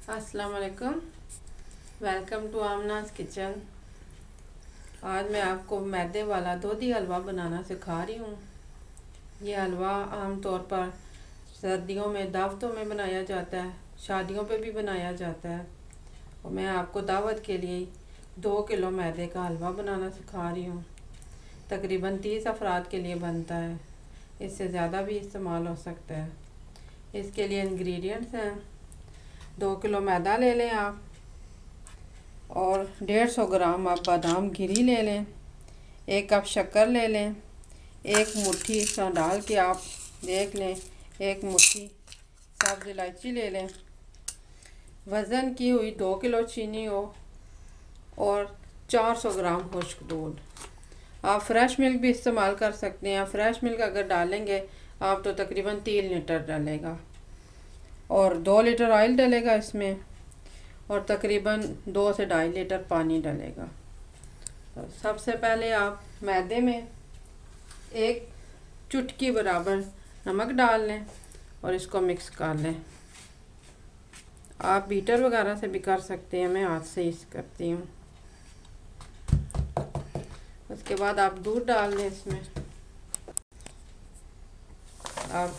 अस्सलाम वालेकुम। Welcome to Aamna's kitchen. आज मैं आपको मैदे वाला दूधी हलवा बनाना सिखा रही हूँ। ये हलवा आमतौर पर सर्दियों में दावतों में बनाया जाता है, शादियों पे भी बनाया जाता है। और मैं आपको दावत के लिए 2 किलो मैदे का हलवा बनाना सिखा रही हूँ। तकरीबन 30 अफराद के लिए बनता है, इससे ज़्यादा भी इस्तेमाल हो सकता है। इसके लिए इंग्रेडिएंट्स हैं, 2 किलो मैदा ले लें आप, और 150 ग्राम आप बादाम गिरी ले लें। 1 कप शक्कर ले लें। 1 मुट्ठी सा डाल के आप देख लें। 1 मुट्ठी सब्ज़ इलायची ले लें। वज़न की हुई 2 किलो चीनी हो, और 400 ग्राम खुश्क दूध। आप फ्रेश मिल्क भी इस्तेमाल कर सकते हैं। फ्रेश मिल्क अगर डालेंगे आप तो तकरीबन 3 लीटर डालेगा, और 2 लीटर ऑयल डलेगा इसमें, और तकरीबन 2 से 2.5 लीटर पानी डलेगा। तो सबसे पहले आप मैदे में 1 चुटकी बराबर नमक डाल लें और इसको मिक्स कर लें। आप बीटर वगैरह से भी कर सकते हैं, मैं हाथ से ही करती हूँ। उसके बाद आप दूध डाल लें इसमें। आप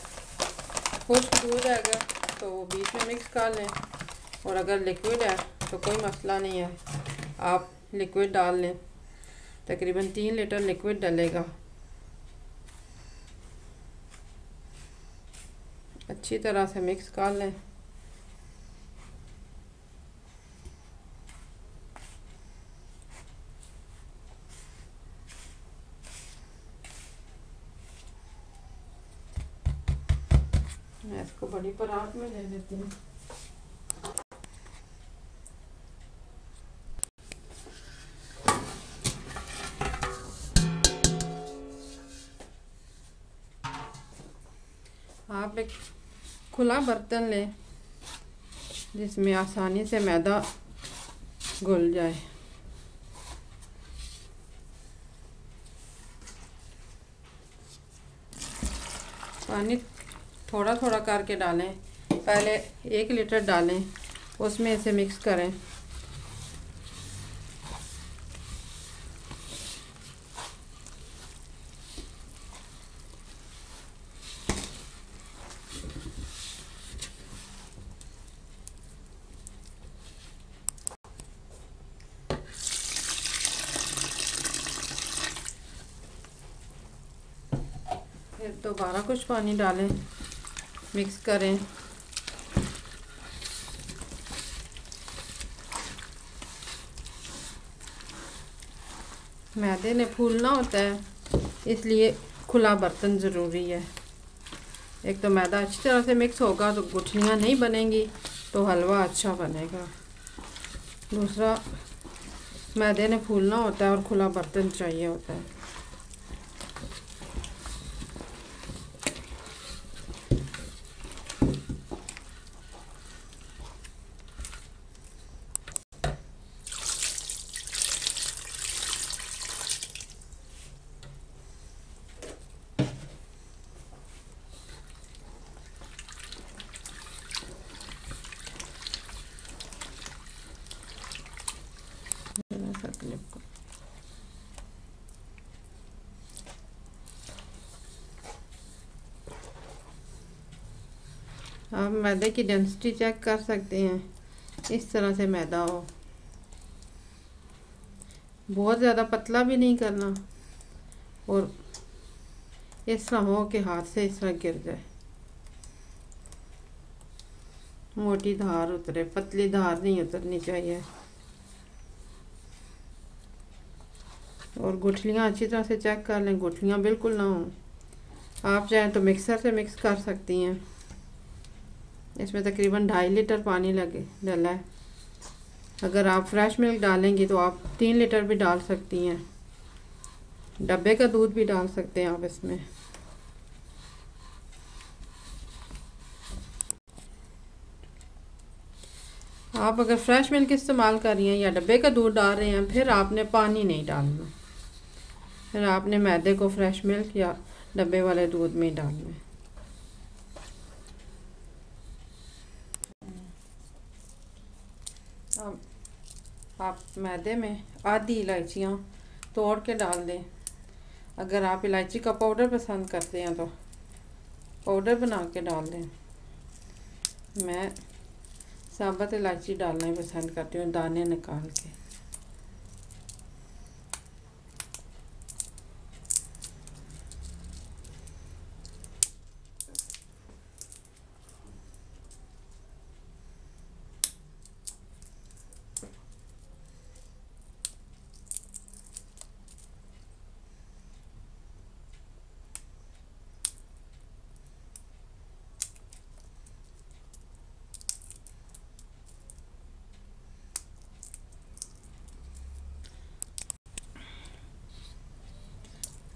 खुश्क दूध है तो वो बीच में मिक्स कर लें, और अगर लिक्विड है तो कोई मसला नहीं है, आप लिक्विड डाल लें। तकरीबन 3 लीटर लिक्विड डलेगा। अच्छी तरह से मिक्स कर लें। मैं इसको बड़ी परात में ले लेती हूँ। आप एक खुला बर्तन लें जिसमें आसानी से मैदा घुल जाए। पानी थोड़ा थोड़ा करके डालें। पहले 1 लीटर डालें, उसमें इसे मिक्स करें। फिर दोबारा कुछ पानी डालें, मिक्स करें। मैदे ने फूलना होता है, इसलिए खुला बर्तन ज़रूरी है। एक तो मैदा अच्छी तरह से मिक्स होगा तो गुठलियाँ नहीं बनेंगी, तो हलवा अच्छा बनेगा। दूसरा, मैदे ने फूलना होता है और खुला बर्तन चाहिए होता है। आप मैदे की डेंसिटी चेक कर सकते हैं। इस तरह से मैदा हो, बहुत ज़्यादा पतला भी नहीं करना, और इस तरह हो कि हाथ से इस तरह गिर जाए। मोटी धार उतरे, पतली धार नहीं उतरनी चाहिए। और गुठलियाँ अच्छी तरह से चेक कर लें, गुठलियाँ बिल्कुल ना हों। आप चाहें तो मिक्सर से मिक्स कर सकती हैं। इसमें तकरीबन 2.5 लीटर पानी लगे डला है। अगर आप फ्रेश मिल्क डालेंगी तो आप 3 लीटर भी डाल सकती हैं। डब्बे का दूध भी डाल सकते हैं आप इसमें। आप अगर फ्रेश मिल्क इस्तेमाल कर रही हैं या डब्बे का दूध डाल रहे हैं, फिर आपने पानी नहीं डालना। फिर आपने मैदे को फ्रेश मिल्क या डब्बे वाले दूध में डालना है। अब आप मैदे में आधी इलायचियाँ तोड़ के डाल दें। अगर आप इलायची का पाउडर पसंद करते हैं तो पाउडर बना के डाल दें। मैं साबुत इलायची डालना ही पसंद करती हूँ, दाने निकाल के।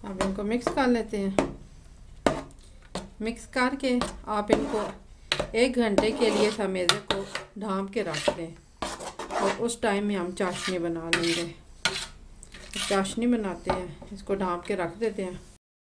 अब इनको मिक्स कर लेते हैं। मिक्स करके आप इनको 1 घंटे के लिए समेजे को ढाँप के रख दें और उस टाइम में हम चाशनी बना लेंगे। चाशनी बनाते हैं, इसको ढाँप के रख देते हैं।